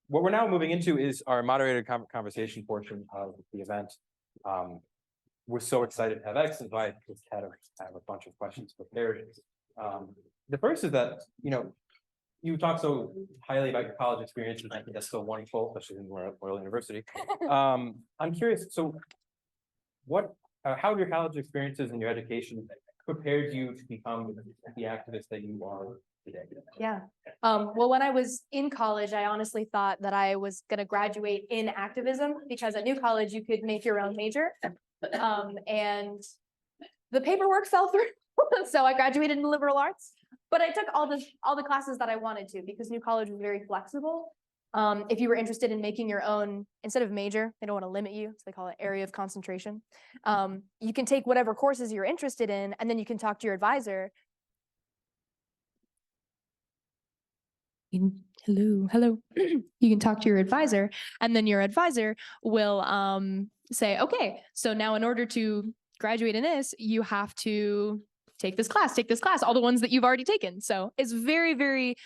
What we're now moving into is our moderated conversation portion of the event. We're so excited to have X, and I just have a bunch of questions prepared. The first is that, you talk so highly about your college experience, and I think that's so wonderful, especially in Royal University. I'm curious, so how have your college experiences and your education prepared you to become the activist that you are today? Yeah. Well, when I was in college, I honestly thought that I was going to graduate in activism, because at New College, you could make your own major. And the paperwork fell through. So I graduated in liberal arts, but I took all the classes that I wanted to, because New College was very flexible. If you were interested in making your own, instead of major, they don't want to limit you, so they call it area of concentration. You can take whatever courses you're interested in, and then you can talk to your advisor. Hello. You can talk to your advisor, and then your advisor will say, okay, so now in order to graduate in this, you have to take this class, all the ones that you've already taken. So it's very, very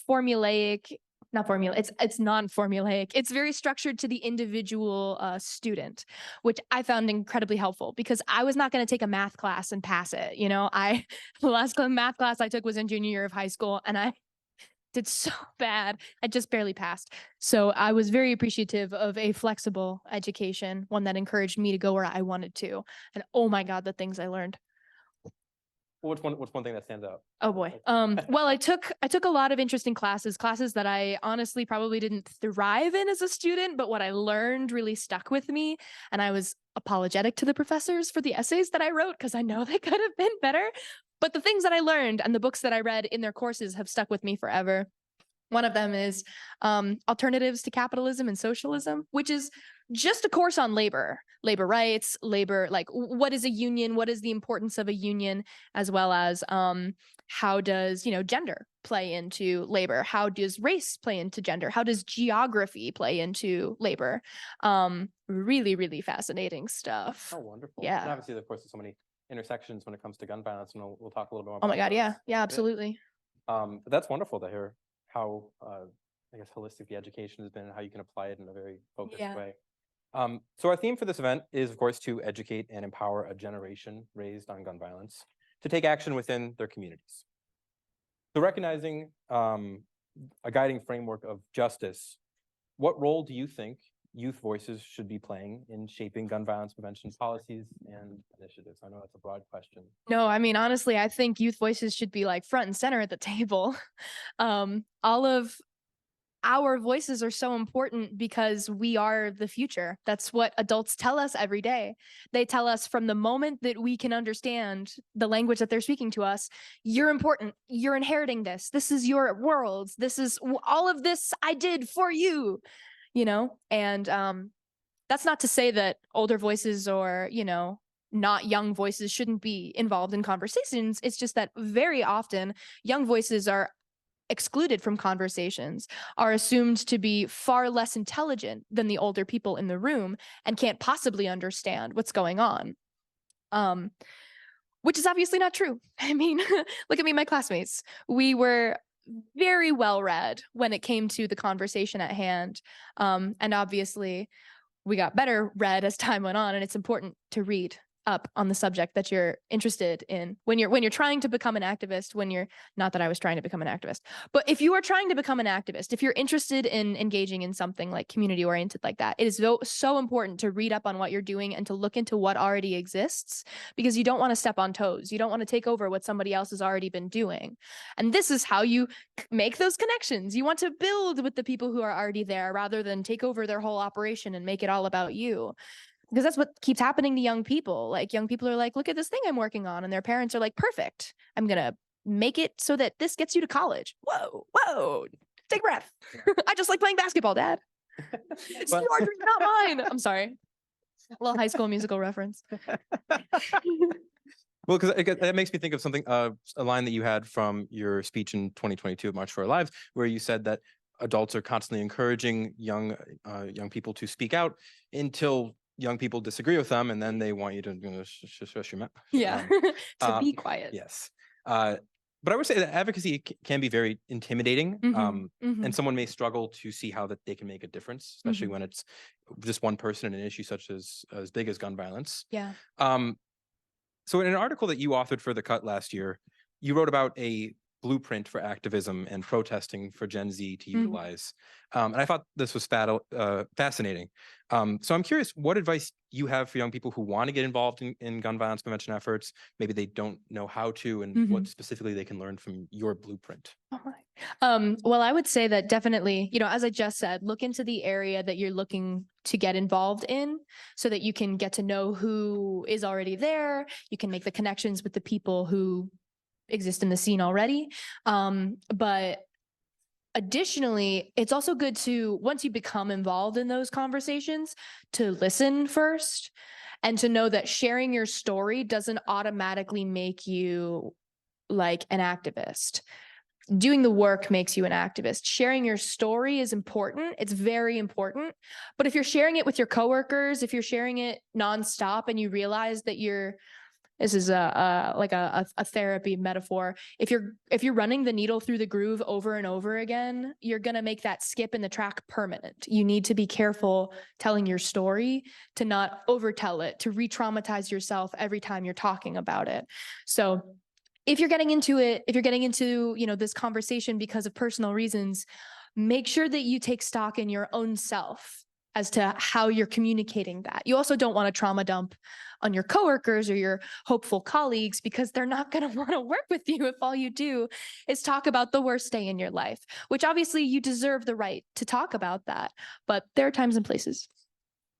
formulaic. Not formula, it's non-formulaic. It's very structured to the individual student, which I found incredibly helpful, because I was not going to take a math class and pass it. The last math class I took was in junior year of high school, and I did so bad. I just barely passed. So I was very appreciative of a flexible education, one that encouraged me to go where I wanted to. And oh my God, the things I learned. What's one thing that stands out? Oh boy. Well, I took a lot of interesting classes that I honestly probably didn't thrive in as a student, but what I learned really stuck with me. And I was apologetic to the professors for the essays that I wrote, because I know they could have been better. But the things that I learned and the books that I read in their courses have stuck with me forever. One of them is Alternatives to Capitalism and Socialism, which is just a course on labor rights, like what is a union, what is the importance of a union, as well as how does, gender play into labor? How does race play into gender? How does geography play into labor? Really, really fascinating stuff. Oh, wonderful. Yeah. And obviously, of course, there's so many intersections when it comes to gun violence, and we'll talk a little bit more about Oh my God, those. yeah, absolutely. But that's wonderful to hear how, I guess, holistic the education has been, and how you can apply it in a very focused way. So our theme for this event is, of course, to educate and empower a generation raised on gun violence to take action within their communities. So recognizing a guiding framework of justice, what role do you think youth voices should be playing in shaping gun violence prevention policies and initiatives? I know that's a broad question. No, I mean, honestly, I think youth voices should be like front and center at the table. All of our voices are so important because we are the future. That's what adults tell us every day. They tell us from the moment that we can understand the language that they're speaking to us, you're important. You're inheriting this. This is your world. This is all of this I did for you, and that's not to say that older voices or, not young voices shouldn't be involved in conversations. It's just that very often young voices are excluded from conversations, are assumed to be far less intelligent than the older people in the room, and can't possibly understand what's going on. Which is obviously not true. I mean, look at me and my classmates. We were very well read when it came to the conversation at hand. And obviously we got better read as time went on, and it's important to read up on the subject that you're interested in when you're trying to become an activist. Not that I was trying to become an activist, but if you are trying to become an activist, if you're interested in engaging in something like community oriented like that, it is so important to read up on what you're doing and to look into what already exists, because you don't want to step on toes. You don't want to take over what somebody else has already been doing. And this is how you make those connections. You want to build with the people who are already there rather than take over their whole operation and make it all about you. Because that's what keeps happening to young people. Like, young people are like, look at this thing I'm working on. And their parents are like, perfect. I'm going to make it so that this gets you to college. Whoa, take a breath. I just like playing basketball, Dad. It's your dream, not mine. I'm sorry. A little High School Musical reference. Well, because that makes me think of something, a line that you had from your speech in 2022 at March for Our Lives, where you said that adults are constantly encouraging young people to speak out until young people disagree with them, and then they want you to shush your mouth. Yeah, to be quiet. Yes. But I would say that advocacy can be very intimidating, Mm-hmm. Mm-hmm. and someone may struggle to see how that they can make a difference, especially Mm-hmm. when it's just one person in an issue such as big as gun violence. Yeah. Um, so in an article that you authored for The Cut last year, you wrote about a blueprint for activism and protesting for Gen Z to Mm-hmm. utilize. And I thought this was fascinating. So I'm curious what advice you have for young people who want to get involved in gun violence prevention efforts. Maybe they don't know how to, and Mm-hmm. what specifically they can learn from your blueprint. Oh my. Well, I would say that definitely, as I just said, look into the area that you're looking to get involved in so that you can get to know who is already there. You can make the connections with the people who exist in the scene already. But additionally, it's also good to, once you become involved in those conversations, to listen first and to know that sharing your story doesn't automatically make you like an activist. Doing the work makes you an activist. Sharing your story is important. It's very important. But if you're sharing it with your coworkers, if you're sharing it nonstop and you realize that this is a therapy metaphor. If you're running the needle through the groove over and over again, you're gonna make that skip in the track permanent. You need to be careful telling your story, to not overtell it, to re-traumatize yourself every time you're talking about it. So if you're getting into this conversation because of personal reasons, make sure that you take stock in your own self as to how you're communicating that. You also don't want to trauma dump on your coworkers or your hopeful colleagues, because they're not going to want to work with you if all you do is talk about the worst day in your life, which obviously you deserve the right to talk about that. But there are times and places.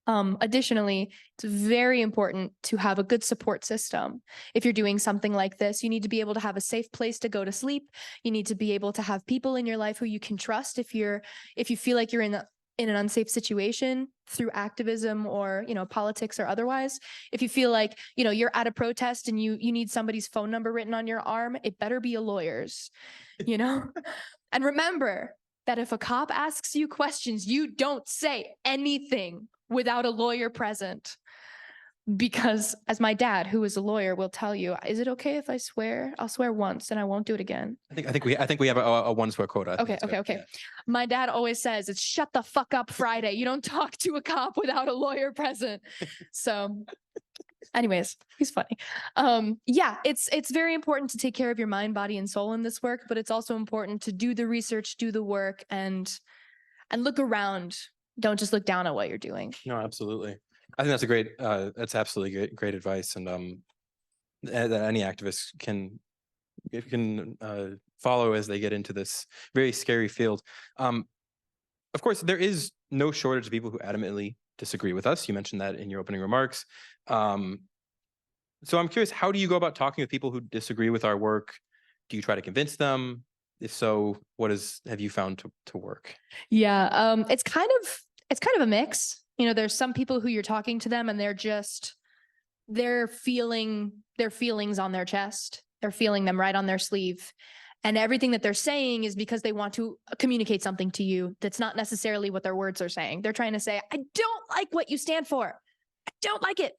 Additionally, it's very important to have a good support system. If you're doing something like this, you need to be able to have a safe place to go to sleep. You need to be able to have people in your life who you can trust if you feel like you're in an unsafe situation through activism or, politics or otherwise. If you feel like, you're at a protest and you need somebody's phone number written on your arm, it better be a lawyer's, And remember that if a cop asks you questions, you don't say anything without a lawyer present. Because as my dad, who is a lawyer, will tell you, is it okay if I swear? I'll swear once and I won't do it again. I think we have a one swear quota. Okay. Yeah. My dad always says it's shut the fuck up Friday. You don't talk to a cop without a lawyer present. So anyways, he's funny. Yeah, it's very important to take care of your mind, body, and soul in this work, but it's also important to do the research, do the work, and look around. Don't just look down at what you're doing. No, absolutely. I think that's absolutely great advice, and that any activist can follow as they get into this very scary field. Of course, there is no shortage of people who adamantly disagree with us. You mentioned that in your opening remarks. So I'm curious, how do you go about talking with people who disagree with our work? Do you try to convince them? If so, have you found to work? Yeah, it's kind of a mix. There's some people who you're talking to them and they're feeling their feelings on their chest. They're feeling them right on their sleeve. And everything that they're saying is because they want to communicate something to you that's not necessarily what their words are saying. They're trying to say, I don't like what you stand for. I don't like it.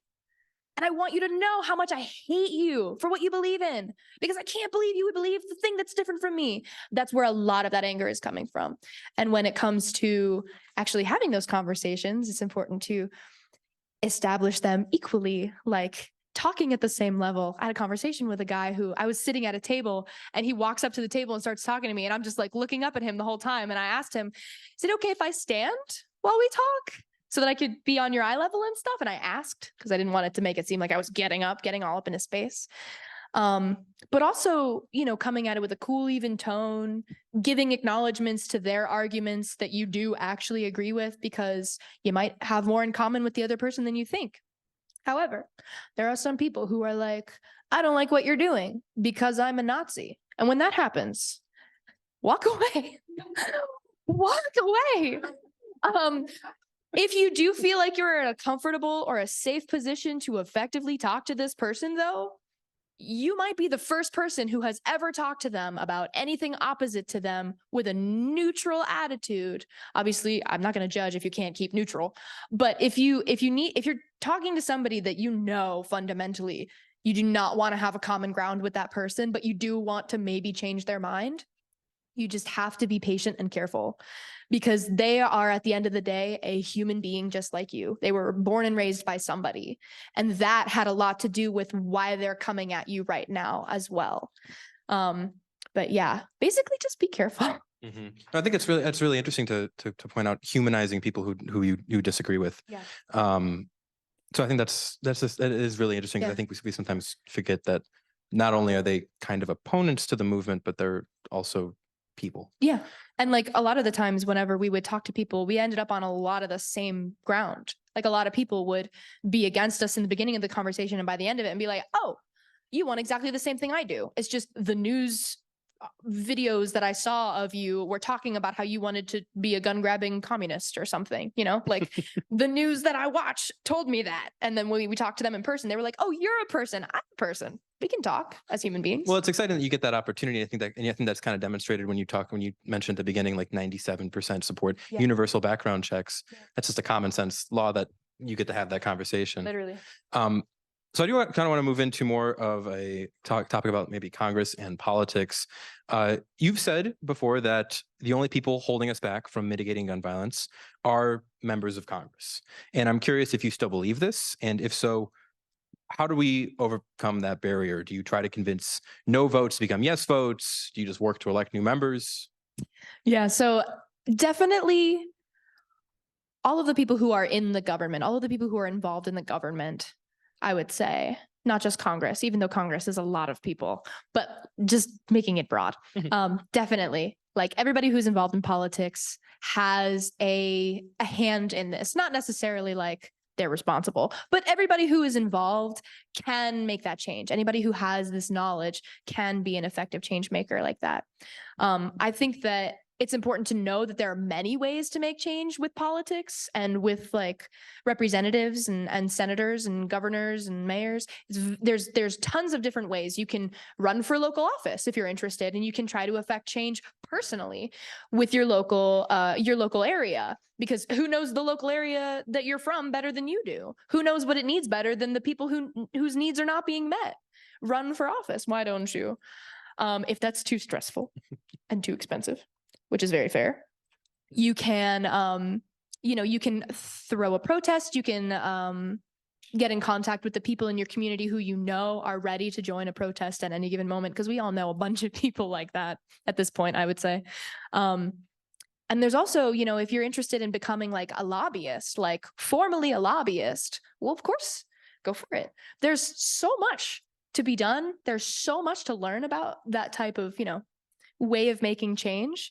And I want you to know how much I hate you for what you believe in, because I can't believe you would believe the thing that's different from me. That's where a lot of that anger is coming from. And when it comes to actually having those conversations, it's important to establish them equally, like talking at the same level. I had a conversation with a guy who I was sitting at a table, and he walks up to the table and starts talking to me. And I'm just like looking up at him the whole time. And I asked him, is it okay if I stand while we talk, so that I could be on your eye level and stuff? And I asked because I didn't want it to make it seem like I was getting all up in his face. But also, coming at it with a cool, even tone, giving acknowledgments to their arguments that you do actually agree with, because you might have more in common with the other person than you think. However, there are some people who are like, I don't like what you're doing because I'm a Nazi. And when that happens, walk away. Walk away. If you do feel like you're in a comfortable or a safe position to effectively talk to this person, though, you might be the first person who has ever talked to them about anything opposite to them with a neutral attitude. Obviously, I'm not going to judge if you can't keep neutral, but if you're talking to somebody that fundamentally You do not want to have a common ground with that person, but you do want to maybe change their mind. You just have to be patient and careful because they are, at the end of the day, a human being just like you. They were born and raised by somebody. And that had a lot to do with why they're coming at you right now as well. But yeah, basically just be careful. Mm-hmm. I think it's really interesting to point out humanizing people who you disagree with. Yeah. So I think that is really interesting because I think we sometimes forget that not only are they kind of opponents to the movement, but they're also people. Yeah. And like a lot of the times whenever we would talk to people, we ended up on a lot of the same ground. Like a lot of people would be against us in the beginning of the conversation and by the end of it and be like, oh, you want exactly the same thing I do. It's just the news videos that I saw of you were talking about how you wanted to be a gun grabbing communist or something, you know, like the news that I watch told me that. And then when we talked to them in person, they were like, oh, you're a person. I'm a person. We can talk as human beings. Well, it's exciting that you get that opportunity. I think that's kind of demonstrated when you mentioned at the beginning, like 97% support, universal background checks. That's just a common sense law that you get to have that conversation. Literally. So I do kind of want to move into more of a topic about maybe Congress and politics. You've said before that the only people holding us back from mitigating gun violence are members of Congress. And I'm curious if you still believe this, and if so, how do we overcome that barrier? Do you try to convince no votes to become yes votes? Do you just work to elect new members? Yeah, so definitely all of the people who are in the government, all of the people who are involved in the government, I would say, not just Congress, even though Congress is a lot of people, but just making it broad. Definitely, like everybody who's involved in politics has a hand in this, not necessarily like they're responsible, but everybody who is involved can make that change. Anybody who has this knowledge can be an effective change maker like that. I think that it's important to know that there are many ways to make change with politics and with like representatives and senators and governors and mayors. There's tons of different ways. You can run for local office if you're interested, and you can try to affect change personally with your local area, because who knows the local area that you're from better than you do? Who knows what it needs better than the people whose needs are not being met? Run for office. Why don't you? If that's too stressful and too expensive, which is very fair. You can, you can throw a protest. You can get in contact with the people in your community who you know are ready to join a protest at any given moment, because we all know a bunch of people like that at this point, I would say. And there's also, if you're interested in becoming like a lobbyist, like formally a lobbyist, well, of course, go for it. There's so much to be done. There's so much to learn about that type of, way of making change.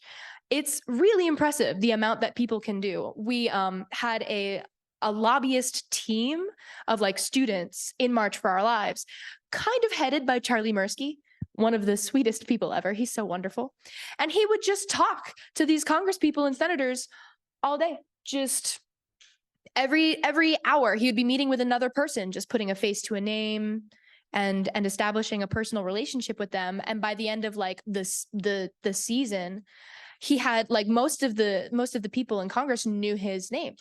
It's really impressive the amount that people can do. We had a lobbyist team of like students in March for Our Lives, kind of headed by Charlie Mirsky, one of the sweetest people ever. He's so wonderful. And he would just talk to these Congress people and senators all day. Just every hour he would be meeting with another person, just putting a face to a name and establishing a personal relationship with them. And by the end of like the season, he had like most of the people in Congress knew his name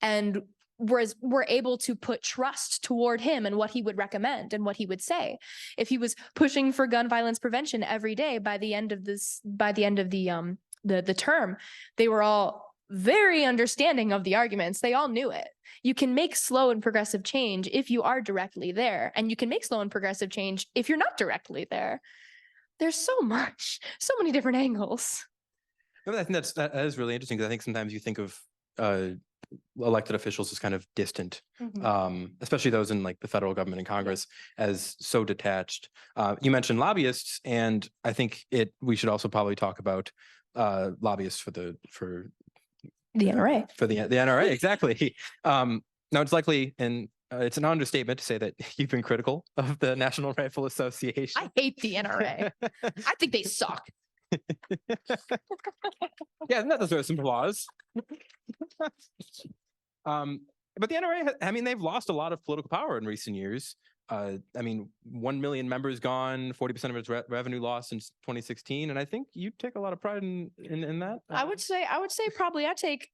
and were able to put trust toward him and what he would recommend and what he would say. If he was pushing for gun violence prevention every day, by the end of the term, they were all very understanding of the arguments. They all knew it. You can make slow and progressive change if you are directly there, and you can make slow and progressive change if you're not directly there. There's so many different angles. I think that is really interesting, because I think sometimes you think of elected officials as kind of distant, especially those in like the federal government and Congress, as so detached. You mentioned lobbyists, and I think we should also probably talk about lobbyists for the NRA. For the NRA, exactly. Now it's likely, and it's an understatement to say that you've been critical of the National Rifle Association. I hate the NRA. I think they suck. Yeah, that deserves some applause. But the NRA, I mean, they've lost a lot of political power in recent years. I mean, 1 million members gone, 40% of its revenue lost since 2016, and I think you take a lot of pride in that. I would say probably I take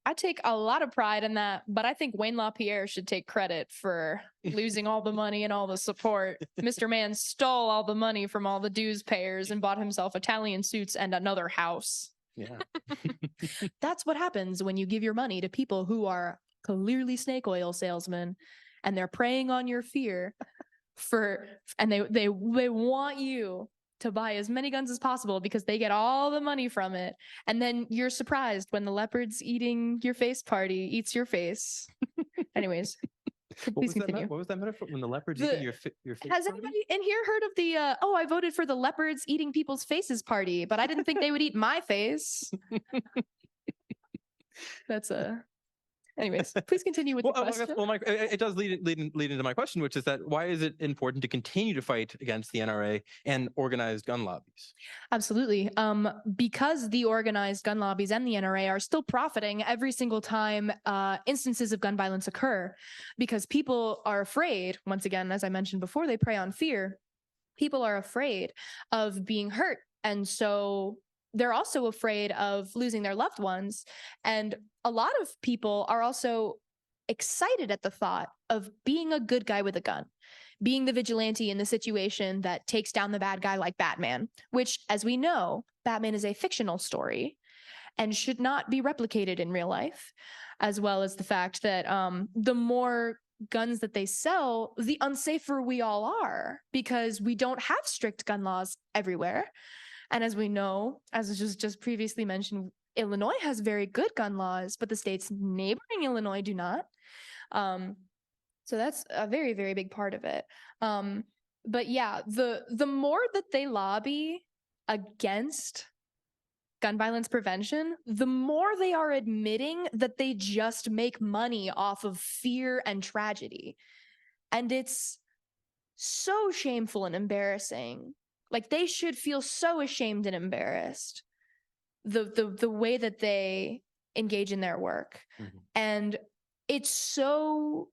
a lot of pride in that, but I think Wayne LaPierre should take credit for losing all the money and all the support. Mr. Man stole all the money from all the dues payers and bought himself Italian suits and another house. Yeah. That's what happens when you give your money to people who are clearly snake oil salesmen, and they're preying on your fear and they want you to buy as many guns as possible because they get all the money from it. And then you're surprised when the leopard's eating your face party eats your face. Anyways, please continue. What was that metaphor? When the leopard's eating your face Has party? anybody in here heard of the, I voted for the leopards eating people's faces party, but I didn't think they would eat my face. That's anyways, please continue with the question. It does lead into my question, which is that why is it important to continue to fight against the NRA and organized gun lobbies? Absolutely. Because the organized gun lobbies and the NRA are still profiting every single time instances of gun violence occur, because people are afraid. Once again, as I mentioned before, they prey on fear. People are afraid of being hurt. And so they're also afraid of losing their loved ones. And a lot of people are also excited at the thought of being a good guy with a gun, being the vigilante in the situation that takes down the bad guy like Batman, which, as we know, Batman is a fictional story and should not be replicated in real life, as well as the fact that the more guns that they sell, the unsafer we all are, because we don't have strict gun laws everywhere. And as we know, as was just previously mentioned, Illinois has very good gun laws, but the states neighboring Illinois do not. So that's a very, very big part of it. But yeah, the more that they lobby against gun violence prevention, the more they are admitting that they just make money off of fear and tragedy. And it's so shameful and embarrassing. Like, they should feel so ashamed and embarrassed the way that they engage in their work. Mm-hmm. And it's so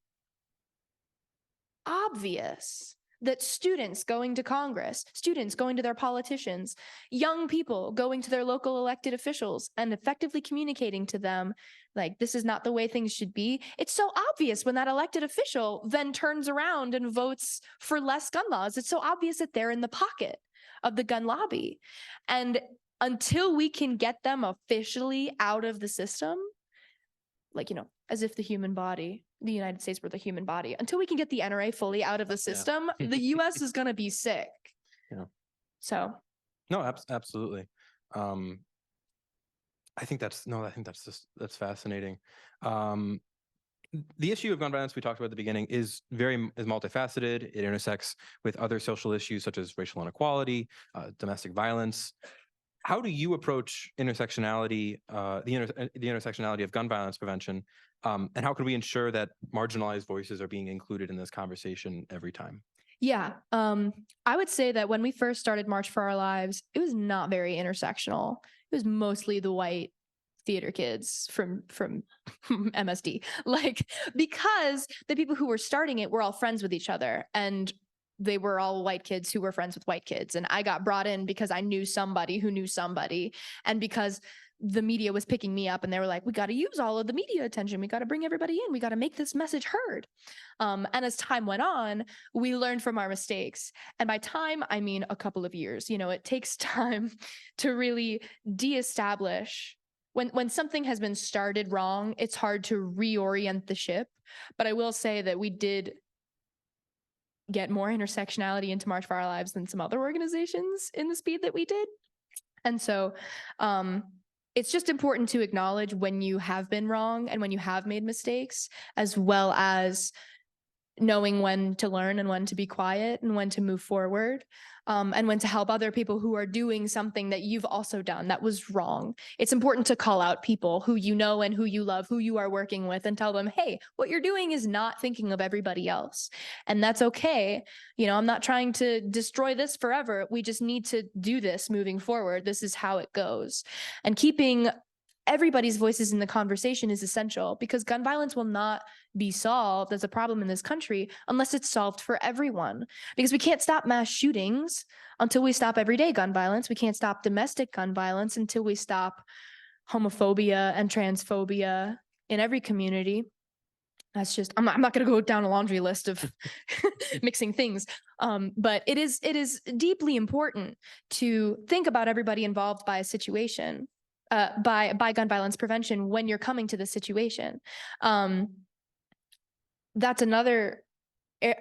obvious that students going to Congress, students going to their politicians, young people going to their local elected officials and effectively communicating to them, like, this is not the way things should be. It's so obvious when that elected official then turns around and votes for less gun laws. It's so obvious that they're in the pocket of the gun lobby. And until we can get them officially out of the system, like, as if the United States were the human body, until we can get the NRA fully out of the system, the US is going to be sick. Yeah. So. No, absolutely. I think that's fascinating. The issue of gun violence we talked about at the beginning is multifaceted. It intersects with other social issues such as racial inequality, domestic violence. How do you approach intersectionality, the intersectionality of gun violence prevention, and how can we ensure that marginalized voices are being included in this conversation every time? Yeah, I would say that when we first started March for Our Lives, it was not very intersectional. It was mostly the white theater kids from MSD, because the people who were starting it were all friends with each other, and they were all white kids who were friends with white kids. And I got brought in because I knew somebody who knew somebody, and because the media was picking me up, and they were like, we got to use all of the media attention. We got to bring everybody in. We got to make this message heard. And as time went on, we learned from our mistakes. And by time, I mean a couple of years. It takes time to really de-establish. When something has been started wrong, it's hard to reorient the ship. But I will say that we did get more intersectionality into March for Our Lives than some other organizations in the speed that we did. And so it's just important to acknowledge when you have been wrong and when you have made mistakes, as well as knowing when to learn and when to be quiet and when to move forward, and when to help other people who are doing something that you've also done that was wrong. It's important to call out people who you know and who you love, who you are working with, and tell them, hey, what you're doing is not thinking of everybody else. And that's okay. I'm not trying to destroy this forever. We just need to do this moving forward. This is how it goes. And keeping everybody's voices in the conversation is essential, because gun violence will not be solved as a problem in this country unless it's solved for everyone. Because we can't stop mass shootings until we stop everyday gun violence. We can't stop domestic gun violence until we stop homophobia and transphobia in every community. That's just, I'm not going to go down a laundry list of mixing things. But it is deeply important to think about everybody involved by a situation, by gun violence prevention when you're coming to the situation. That's another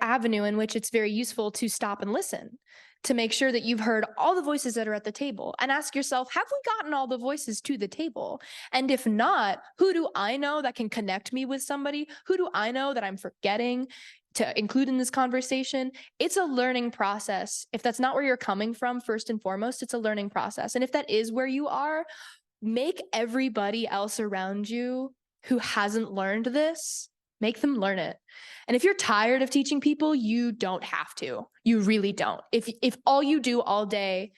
avenue in which it's very useful to stop and listen, to make sure that you've heard all the voices that are at the table, and ask yourself, have we gotten all the voices to the table? And if not, who do I know that can connect me with somebody? Who do I know that I'm forgetting to include in this conversation? It's a learning process. If that's not where you're coming from, first and foremost, it's a learning process. And if that is where you are, make everybody else around you who hasn't learned this, make them learn it. And if you're tired of teaching people, you don't have to. You really don't. If all you do all day,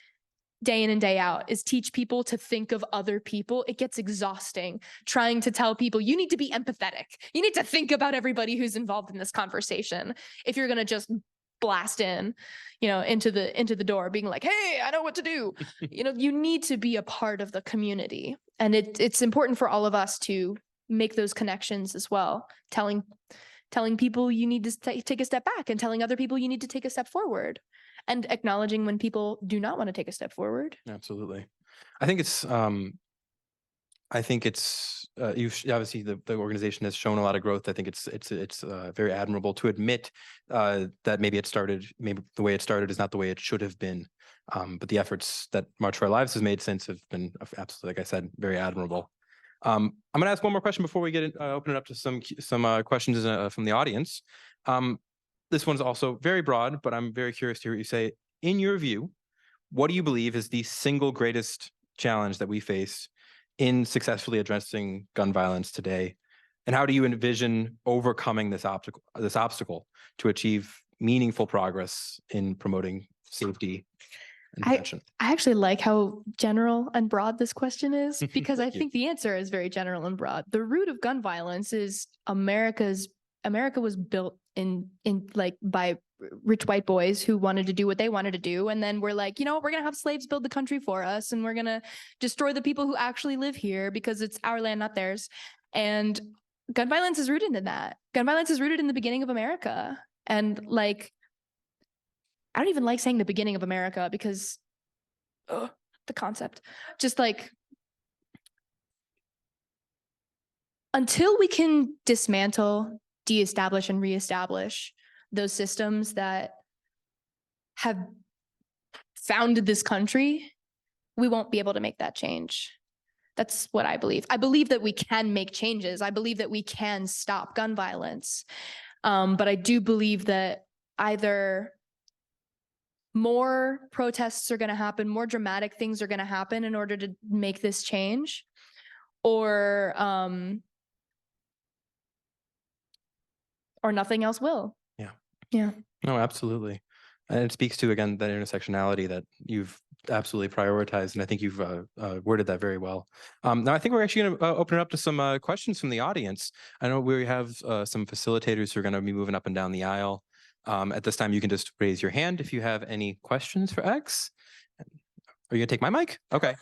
day in and day out, is teach people to think of other people, it gets exhausting trying to tell people you need to be empathetic. You need to think about everybody who's involved in this conversation. If you're going to just blast in, into the door being like, hey, I know what to do. You need to be a part of the community. And it's important for all of us to make those connections as well, telling people you need to take a step back, and telling other people you need to take a step forward, and acknowledging when people do not want to take a step forward. Absolutely. I think it's obviously the organization has shown a lot of growth. I think it's very admirable to admit that maybe the way it started is not the way it should have been. But the efforts that March for Our Lives has made since have been absolutely, like I said, very admirable. I'm going to ask one more question before we open it up to some questions from the audience. This one's also very broad, but I'm very curious to hear what you say. In your view, what do you believe is the single greatest challenge that we face in successfully addressing gun violence today? And how do you envision overcoming this obstacle to achieve meaningful progress in promoting safety and prevention? I actually like how general and broad this question is, because I think the answer is very general and broad. The root of gun violence is America was built by rich white boys who wanted to do what they wanted to do. And then we're like, we're going to have slaves build the country for us, and we're going to destroy the people who actually live here because it's our land, not theirs. And gun violence is rooted in that. Gun violence is rooted in the beginning of America. And I don't even like saying the beginning of America, because the concept, just until we can dismantle, deestablish, and reestablish those systems that have founded this country, we won't be able to make that change. That's what I believe. I believe that we can make changes. I believe that we can stop gun violence. But I do believe that either more protests are going to happen, more dramatic things are going to happen in order to make this change, or nothing else will. Yeah. No, absolutely. And it speaks to, again, that intersectionality that you've absolutely prioritized. And I think you've worded that very well. Now, I think we're actually going to open it up to some questions from the audience. I know we have some facilitators who are going to be moving up and down the aisle. At this time, you can just raise your hand if you have any questions for X. Are you going to take my mic? Okay.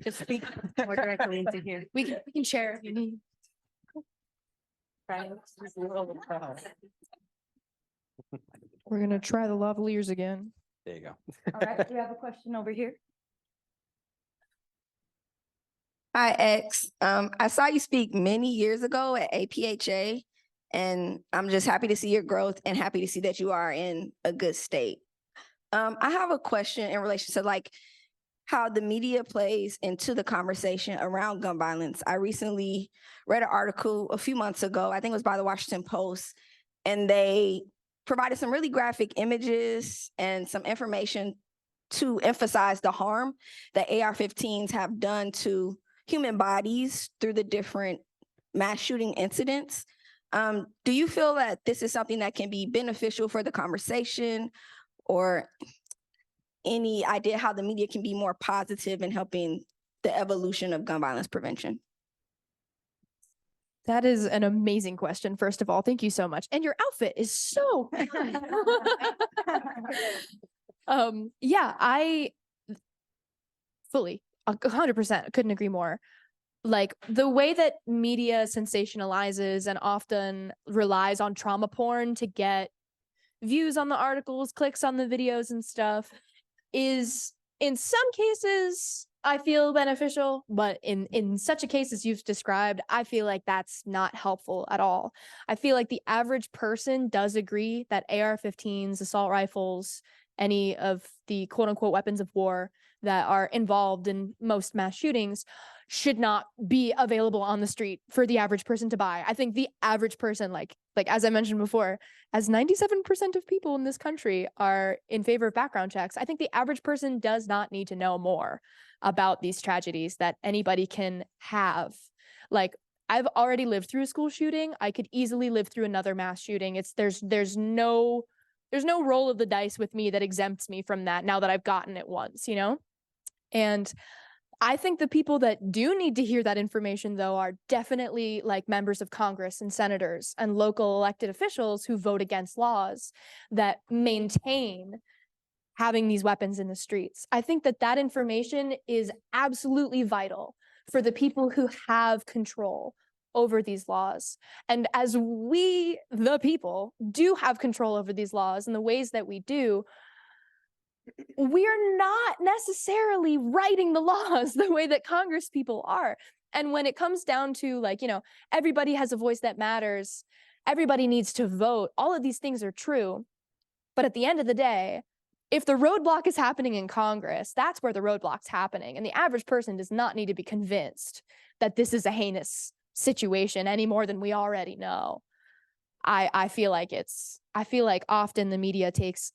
Just speak more directly into here. We can share if you need. We're going to try the lavaliers again. There you go. All right, we have a question over here. Hi, X. I saw you speak many years ago at APHA, and I'm just happy to see your growth and happy to see that you are in a good state. I have a question in relation to how the media plays into the conversation around gun violence. I recently read an article a few months ago, I think it was by the Washington Post, and they provided some really graphic images and some information to emphasize the harm that AR-15s have done to human bodies through the different mass shooting incidents. Do you feel that this is something that can be beneficial for the conversation, or any idea how the media can be more positive in helping the evolution of gun violence prevention? That is an amazing question, first of all. Thank you so much. And your outfit is so yeah, I fully 100% couldn't agree more. Like the way that media sensationalizes and often relies on trauma porn to get views on the articles, clicks on the videos and stuff is in some cases I feel beneficial, but in such a case as you've described, I feel like that's not helpful at all. I feel like the average person does agree that AR-15s, assault rifles, any of the quote unquote weapons of war that are involved in most mass shootings should not be available on the street for the average person to buy. I think the average person, like as I mentioned before, as 97% of people in this country are in favor of background checks, I think the average person does not need to know more about these tragedies that anybody can have. Like, I've already lived through a school shooting. I could easily live through another mass shooting. There's no roll of the dice with me that exempts me from that now that I've gotten it once, you know? And I think the people that do need to hear that information, though, are definitely like members of Congress and senators and local elected officials who vote against laws that maintain having these weapons in the streets. I think that that information is absolutely vital for the people who have control over these laws. And as we, the people, do have control over these laws in the ways that we do, we're not necessarily writing the laws the way that Congress people are. And when it comes down to, like, you know, everybody has a voice that matters, everybody needs to vote, all of these things are true. But at the end of the day, if the roadblock is happening in Congress, that's where the roadblock's happening. And the average person does not need to be convinced that this is a heinous situation any more than we already know. I feel like often the media takes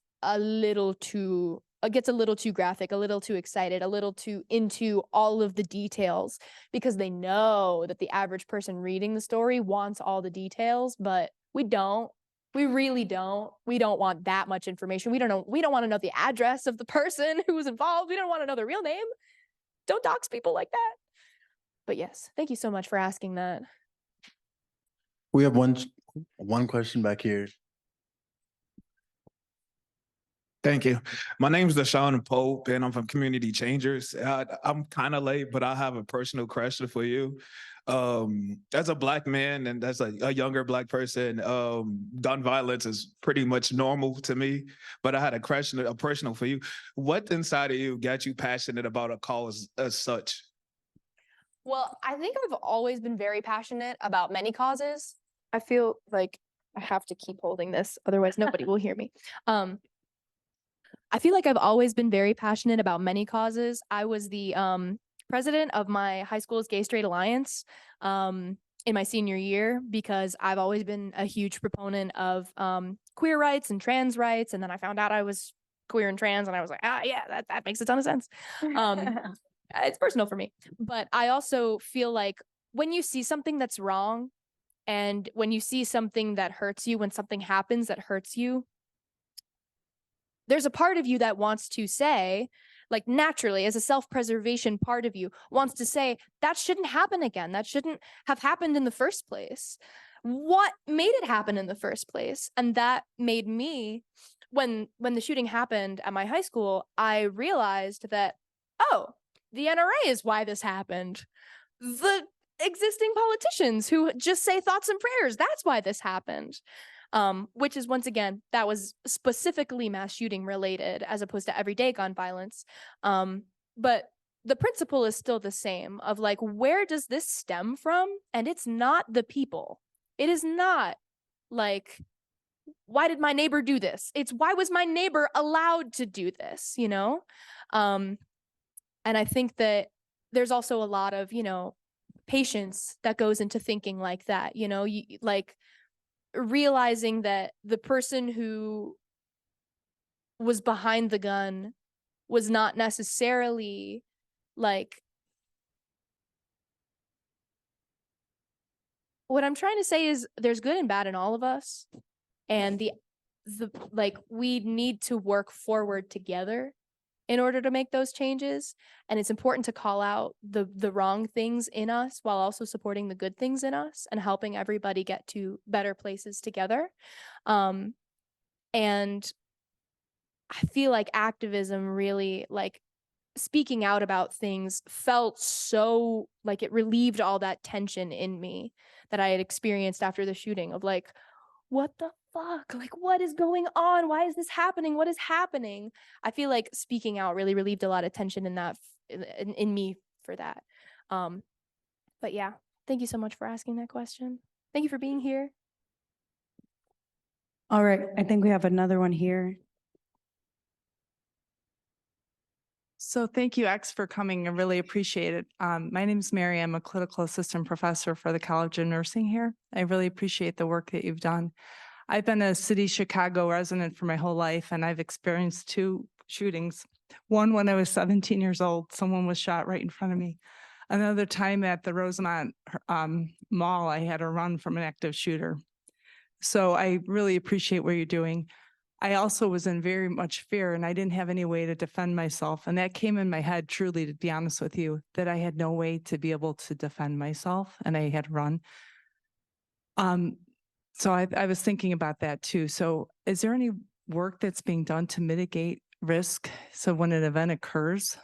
gets a little too graphic, a little too excited, a little too into all of the details because they know that the average person reading the story wants all the details, but we don't. We really don't. We don't want that much information. We don't want to know the address of the person who was involved. We don't want to know their real name. Don't dox people like that. But yes, thank you so much for asking that. We have one question back here. Thank you. My name is Deshaun Pope, and I'm from Community Changers. I'm kind of late, but I have a personal question for you. As a Black man and as a younger Black person, gun violence is pretty much normal to me. But I had a question, a personal for you. What inside of you got you passionate about a cause as such? Well, I think I've always been very passionate about many causes. I feel like I have to keep holding this, otherwise nobody will hear me. I feel like I've always been very passionate about many causes. I was the president of my high school's Gay Straight Alliance in my senior year because I've always been a huge proponent of queer rights and trans rights. And then I found out I was queer and trans and I was like, yeah, that makes a ton of sense. It's personal for me. But I also feel like when you see something that's wrong and when you see something that hurts you, when something happens that hurts you, there's a part of you that wants to say, like naturally, as a self-preservation part of you, wants to say, that shouldn't happen again. That shouldn't have happened in the first place. What made it happen in the first place? And that made me, when the shooting happened at my high school, I realized that, oh, the NRA is why this happened. The existing politicians who just say thoughts and prayers, that's why this happened. Which is, once again, that was specifically mass shooting related as opposed to everyday gun violence. But the principle is still the same of like, where does this stem from? And it's not the people. It is not like, why did my neighbor do this? It's why was my neighbor allowed to do this, you know? And I think that there's also a lot of, you know, patience that goes into thinking like that, you know, like realizing that the person who was behind the gun was not necessarily like, what I'm trying to say is there's good and bad in all of us. And the like, we need to work forward together in order to make those changes. And it's important to call out the wrong things in us while also supporting the good things in us and helping everybody get to better places together. And I feel like activism really, like, speaking out about things felt so like it relieved all that tension in me that I had experienced after the shooting of like, what the fuck? Like, what is going on? Why is this happening? What is happening? I feel like speaking out really relieved a lot of tension in that in me for that. But yeah, thank you so much for asking that question. Thank you for being here. All right, I think we have another one here. So thank you, X, for coming. I really appreciate it. My name is Mary. I'm a clinical assistant professor for the College of Nursing here. I really appreciate the work that you've done. I've been a city Chicago resident for my whole life, and I've experienced 2 shootings. One when I was 17 years old, someone was shot right in front of me. Another time at the Rosemont Mall, I had a run from an active shooter. So I really appreciate what you're doing. I also was in very much fear, and I didn't have any way to defend myself. And that came in my head, truly, to be honest with you, that I had no way to be able to defend myself, and I had run. So I was thinking about that too. So is there any work that's being done to mitigate risk? So when an event occurs,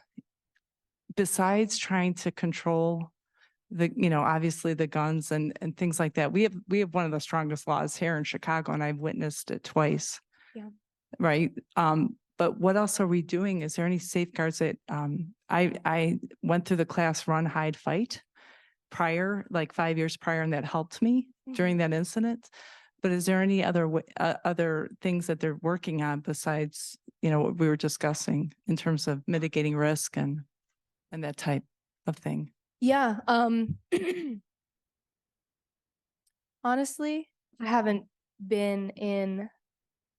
besides trying to control the, obviously the guns and things like that, we have one of the strongest laws here in Chicago, and I've witnessed it twice. Yeah. Right. But what else are we doing? Is there any safeguards that, I went through the class Run, Hide, Fight prior, like 5 years prior, and that helped me during that incident. But is there any other other things that they're working on besides, what we were discussing in terms of mitigating risk and that type of thing? Yeah. Honestly, I haven't been in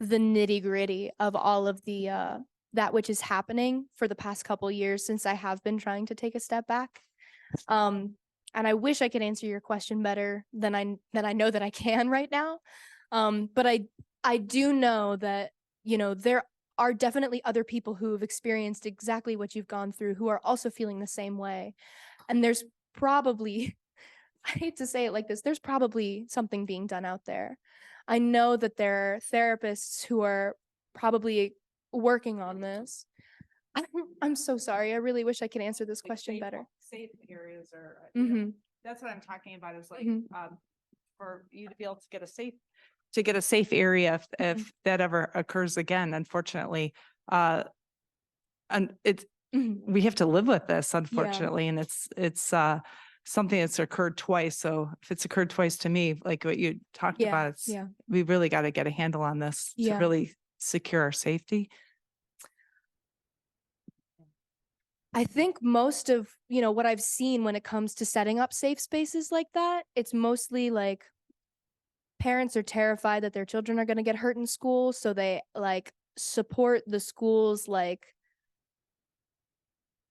the nitty-gritty of all of the that which is happening for the past couple years since I have been trying to take a step back. And I wish I could answer your question better than I know that I can right now. But I do know that, there are definitely other people who have experienced exactly what you've gone through who are also feeling the same way. And there's probably, I hate to say it like this, there's probably something being done out there. I know that there are therapists who are probably working on this. I'm so sorry. I really wish I could answer this question better. Safe areas are, Mhm. that's what I'm talking about, is like, Mhm. for you to be able to get a safe area if that ever occurs again, unfortunately. And it's, Mhm. we have to live with this, unfortunately, and it's something that's occurred twice. So if it's occurred twice to me, like what you talked Yeah, about, it's, yeah. we really got to get a handle on this to Yeah. really secure our safety. I think most of, what I've seen when it comes to setting up safe spaces like that, it's mostly like parents are terrified that their children are going to get hurt in school, so they like support the schools like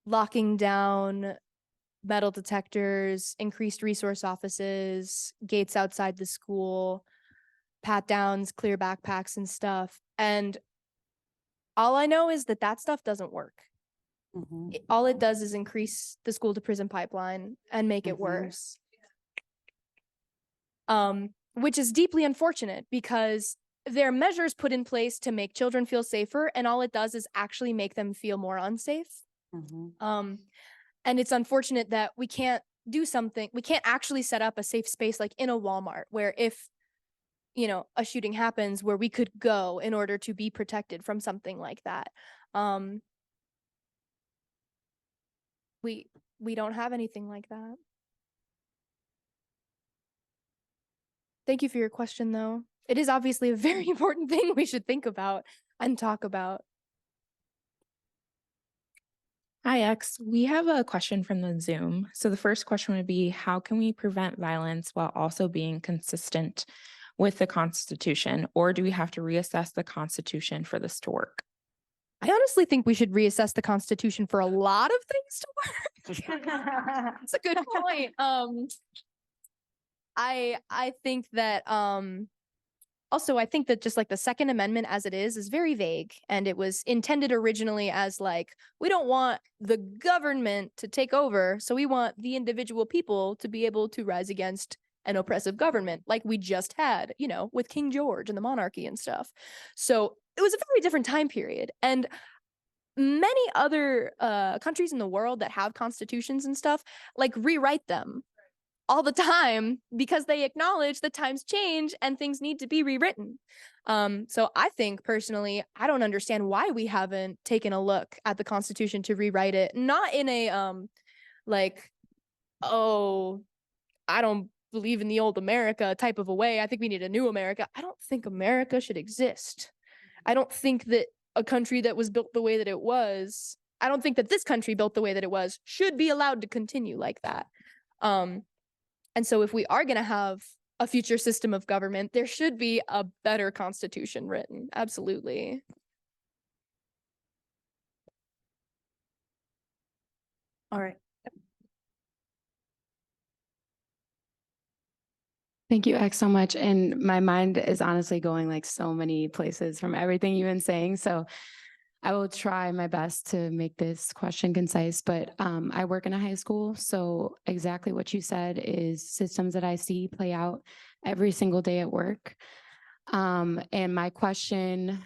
locking down metal detectors, increased resource offices, gates outside the school, pat downs, clear backpacks and stuff. And all I know is that stuff doesn't work. All it does is increase the school to prison pipeline and make it worse. Which is deeply unfortunate because there are measures put in place to make children feel safer, and all it does is actually make them feel more unsafe. And it's unfortunate that we can't actually set up a safe space like in a Walmart where if, a shooting happens, where we could go in order to be protected from something like that. We don't have anything like that. Thank you for your question, though. It is obviously a very important thing we should think about and talk about. Hi, X. We have a question from the Zoom. So the first question would be, how can we prevent violence while also being consistent with the Constitution? Or do we have to reassess the Constitution for this to work? I honestly think we should reassess the Constitution for a lot of things to work. That's a good point. I think that Also, I think that just like the Second Amendment as it is very vague, and it was intended originally as like, we don't want the government to take over, so we want the individual people to be able to rise against an oppressive government like we just had, you know, with King George and the monarchy and stuff. So it was a very different time period. And many other countries in the world that have constitutions and stuff like rewrite them all the time because they acknowledge that times change and things need to be rewritten. So I think personally, I don't understand why we haven't taken a look at the Constitution to rewrite it. Not in a like, oh, I don't believe in the old America type of a way. I think we need a new America. I don't think America should exist. I don't think that a country that was built the way that it was, I don't think that this country built the way that it was should be allowed to continue like that. And so if we are going to have a future system of government, there should be a better constitution written. Absolutely. All right. Thank you, X, so much. And my mind is honestly going like so many places from everything you've been saying. So I will try my best to make this question concise, but I work in a high school. So exactly what you said is systems that I see play out every single day at work. And my question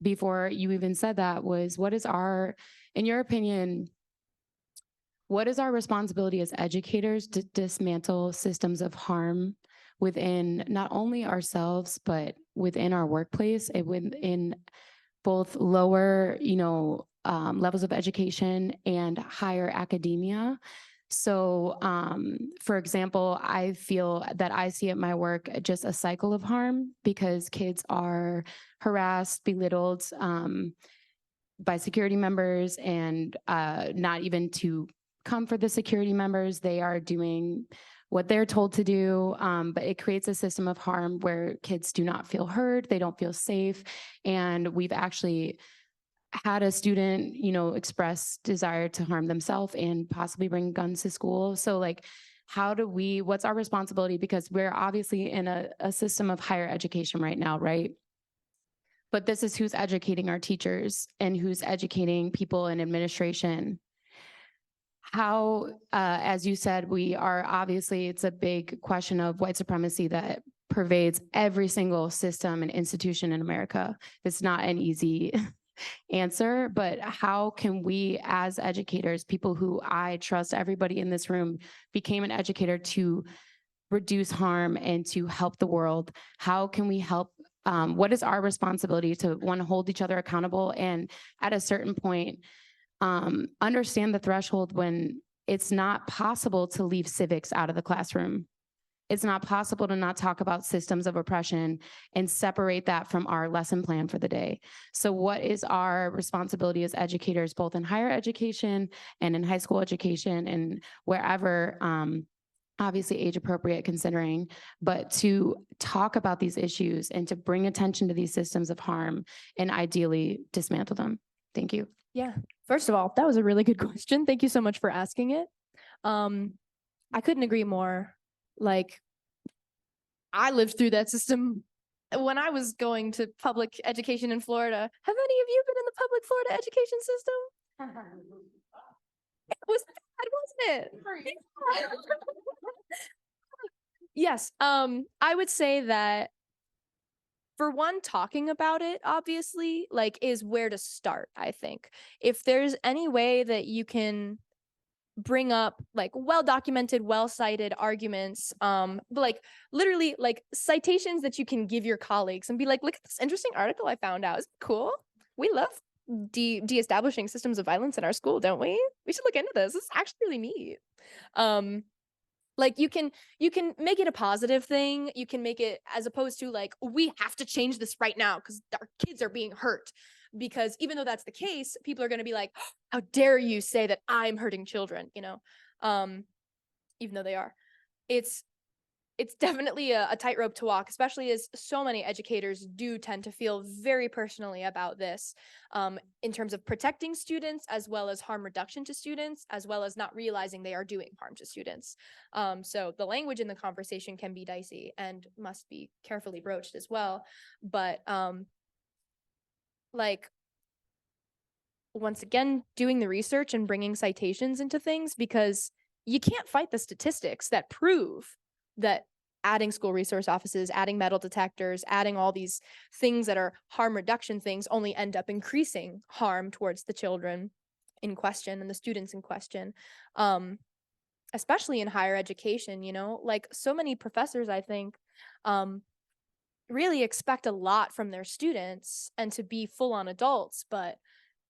before you even said that was, in your opinion, what is our responsibility as educators to dismantle systems of harm within not only ourselves, but within our workplace and within both lower, levels of education and higher academia? So, for example, I feel that I see at my work just a cycle of harm because kids are harassed, belittled by security members, and not even to come for the security members. They are doing what they're told to do, but it creates a system of harm where kids do not feel heard, they don't feel safe, and we've actually had a student, express desire to harm themselves and possibly bring guns to school. So like, what's our responsibility? Because we're obviously in a system of higher education right now, right? But this is who's educating our teachers and who's educating people in administration. How, as you said, it's a big question of white supremacy that pervades every single system and institution in America. It's not an easy answer, but how can we as educators, people who I trust, everybody in this room became an educator to reduce harm and to help the world? How can we help? What is our responsibility to, one, hold each other accountable, and at a certain point, understand the threshold when it's not possible to leave civics out of the classroom. It's not possible to not talk about systems of oppression and separate that from our lesson plan for the day. So what is our responsibility as educators, both in higher education and in high school education and wherever, obviously age appropriate considering, but to talk about these issues and to bring attention to these systems of harm and ideally dismantle them? Thank you. Yeah. First of all, that was a really good question. Thank you so much for asking it. I couldn't agree more. Like, I lived through that system when I was going to public education in Florida. Have any of you been in the public Florida education system? It was bad, wasn't it? Yes. I would say that, for one, talking about it, obviously, like, is where to start, I think. If there's any way that you can bring up like well-documented, well-cited arguments, but like literally like citations that you can give your colleagues and be like, look at this interesting article I found out. Isn't it cool? We love de-establishing systems of violence in our school, don't we? We should look into this. This is actually really neat. Like you can make it a positive thing. You can make it, as opposed to like, we have to change this right now because our kids are being hurt. Because even though that's the case, people are going to be like, how dare you say that I'm hurting children, even though they are. It's it's definitely a tightrope to walk, especially as so many educators do tend to feel very personally about this, in terms of protecting students, as well as harm reduction to students, as well as not realizing they are doing harm to students. So the language in the conversation can be dicey and must be carefully broached as well. But like, once again, doing the research and bringing citations into things, because you can't fight the statistics that prove that adding school resource offices, adding metal detectors, adding all these things that are harm reduction things only end up increasing harm towards the children in question and the students in question. Especially in higher education, you know, like so many professors, I think, really expect a lot from their students and to be full on adults, but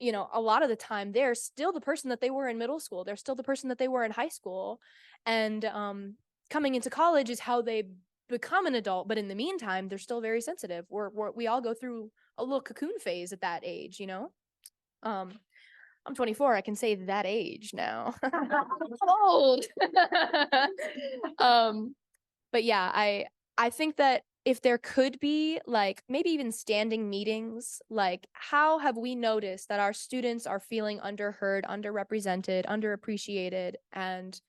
you know, a lot of the time they're still the person that they were in middle school. They're still the person that they were in high school. And coming into college is how they become an adult. But in the meantime, they're still very sensitive. We all go through a little cocoon phase at that age, you know? I'm 24. I can say that age now. I'm old. But yeah, I think that if there could be like maybe even standing meetings, like how have we noticed that our students are feeling underheard, underrepresented, underappreciated, and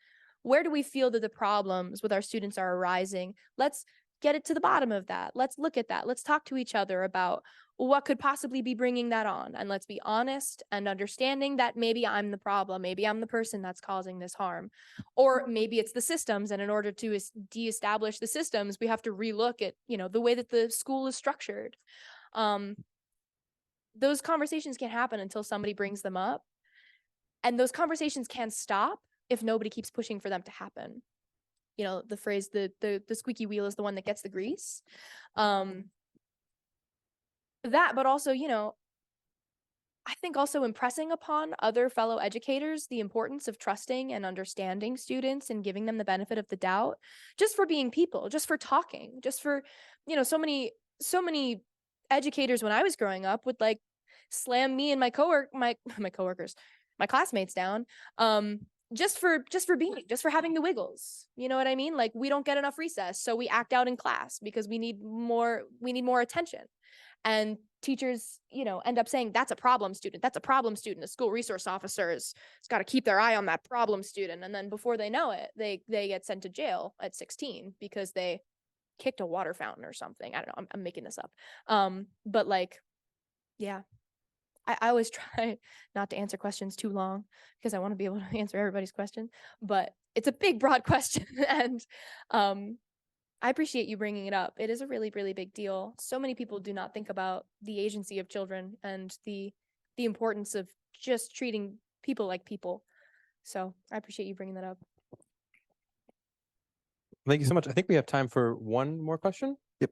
where do we feel that the problems with our students are arising? Let's get it to the bottom of that. Let's look at that. Let's talk to each other about what could possibly be bringing that on. And let's be honest and understanding that maybe I'm the problem. Maybe I'm the person that's causing this harm. Or maybe it's the systems. And in order to de-establish the systems, we have to relook at, you know, the way that the school is structured. Those conversations can't happen until somebody brings them up. And those conversations can't stop if nobody keeps pushing for them to happen. You know, the phrase, the squeaky wheel is the one that gets the grease. That, but also, you know, I think also impressing upon other fellow educators the importance of trusting and understanding students and giving them the benefit of the doubt, just for being people, just for talking, just for, you know, so many educators when I was growing up would like slam me and my coworkers, my classmates down, just for having the wiggles. You know what I mean? Like, we don't get enough recess, so we act out in class because we need more attention. And teachers, you know, end up saying, that's a problem student. That's a problem student. A school resource officer has got to keep their eye on that problem student. And then before they know it, they get sent to jail at 16 because they kicked a water fountain or something. I don't know. I'm making this up. But like, yeah, I always try not to answer questions too long because I want to be able to answer everybody's question. But it's a big, broad question. And I appreciate you bringing it up. It is a really, really big deal. So many people do not think about the agency of children and the importance of just treating people like people. So I appreciate you bringing that up. Thank you so much. I think we have time for one more question. Yep.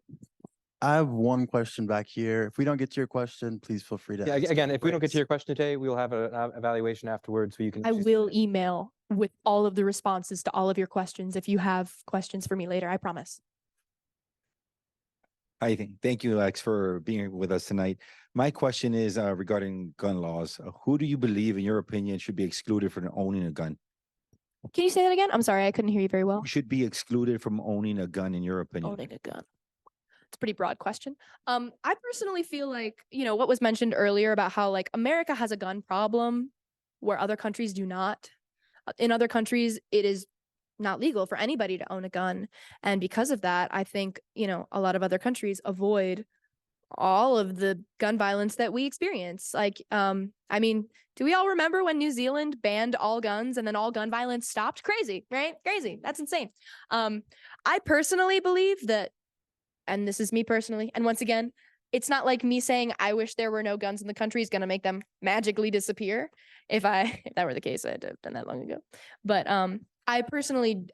I have one question back here. If we don't get to your question, please feel free to. Yeah, ask again, if we don't get afterwards. to your question today, we'll have an evaluation afterwards so you can. I will email with all of the responses to all of your questions if you have questions for me later. I promise. Thank you, Lex, for being with us tonight. My question is regarding gun laws. Who do you believe, in your opinion, should be excluded from owning a gun? Can you say that again? I'm sorry, I couldn't hear you very well. Who should be excluded from owning a gun, in your opinion? Owning a gun. It's a pretty broad question. I personally feel like, you know, what was mentioned earlier about how like America has a gun problem where other countries do not. In other countries, it is not legal for anybody to own a gun. And because of that, I think, you know, a lot of other countries avoid all of the gun violence that we experience. Like, I mean, do we all remember when New Zealand banned all guns and then all gun violence stopped? Crazy, right? Crazy. That's insane. I personally believe that, and this is me personally, and once again, it's not like me saying I wish there were no guns in the country is going to make them magically disappear. If that were the case, I'd have done that long ago. But I personally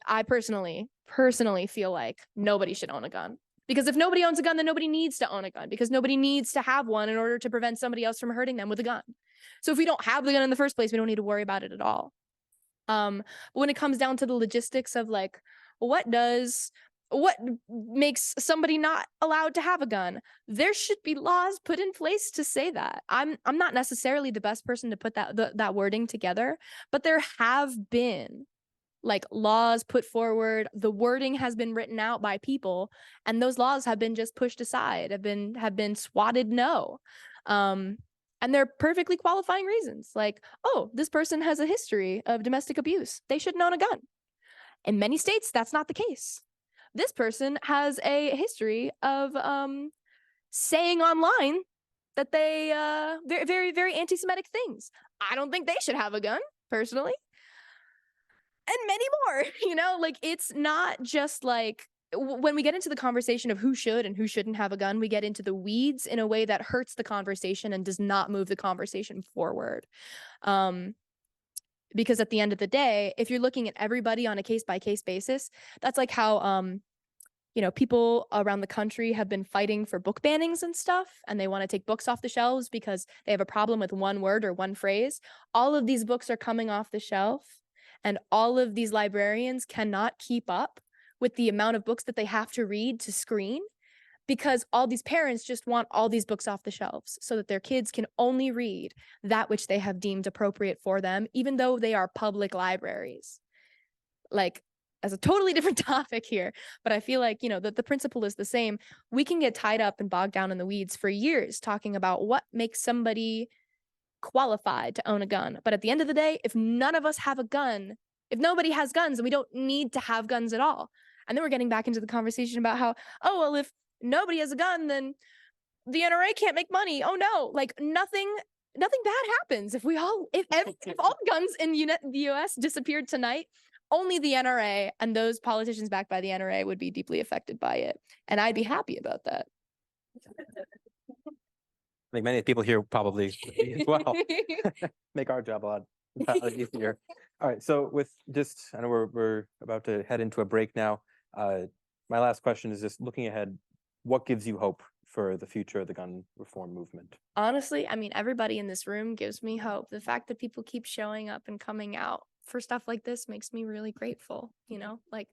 feel like nobody should own a gun. Because if nobody owns a gun, then nobody needs to own a gun, because nobody needs to have one in order to prevent somebody else from hurting them with a gun. So if we don't have the gun in the first place, we don't need to worry about it at all. But when it comes down to the logistics of like, what makes somebody not allowed to have a gun, there should be laws put in place to say that. I'm not necessarily the best person to put that wording together, but there have been like laws put forward, the wording has been written out by people, and those laws have been just pushed aside, have been swatted no. And they're perfectly qualifying reasons, like, oh, this person has a history of domestic abuse, they shouldn't own a gun. In many states, that's not the case. This person has a history of saying online that they very, very, very anti-Semitic things. I don't think they should have a gun, personally. And many more, you know, like, it's not just like when we get into the conversation of who should and who shouldn't have a gun, we get into the weeds in a way that hurts the conversation and does not move the conversation forward. Because at the end of the day, if you're looking at everybody on a case-by-case basis, that's like how you know, people around the country have been fighting for book bannings and stuff, and they want to take books off the shelves because they have a problem with one word or one phrase. All of these books are coming off the shelf, and all of these librarians cannot keep up with the amount of books that they have to read to screen, because all these parents just want all these books off the shelves so that their kids can only read that which they have deemed appropriate for them, even though they are public libraries. Like, as a totally different topic here, but I feel like, you know, that the principle is the same. We can get tied up and bogged down in the weeds for years talking about what makes somebody qualified to own a gun. But at the end of the day, if none of us have a gun, if nobody has guns, then we don't need to have guns at all. And then we're getting back into the conversation about how, oh, well, if nobody has a gun, then the NRA can't make money. Oh no, like nothing bad happens if all guns in the US disappeared tonight. Only the NRA and those politicians backed by the NRA would be deeply affected by it. And I'd be happy about that. I think many people here probably would be as well. Make our job a lot easier. All right, so with just, I know we're about to head into a break now. My last question is just looking ahead, what gives you hope for the future of the gun reform movement? Honestly, I mean, everybody in this room gives me hope. The fact that people keep showing up and coming out for stuff like this makes me really grateful, you know? Like,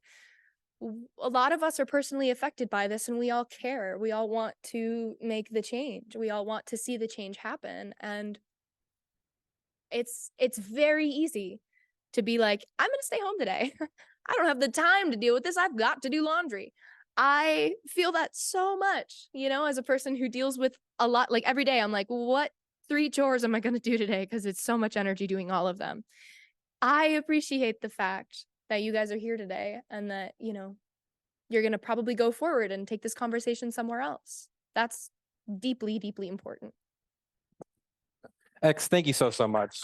a lot of us are personally affected by this, and we all care. We all want to make the change. We all want to see the change happen. And it's very easy to be like, I'm going to stay home today. I don't have the time to deal with this. I've got to do laundry. I feel that so much, you know, as a person who deals with a lot, like every day, I'm like, what 3 chores am I going to do today? Because it's so much energy doing all of them. I appreciate the fact that you guys are here today, and that, you know, you're going to probably go forward and take this conversation somewhere else. That's deeply, deeply important. X, thank you so much.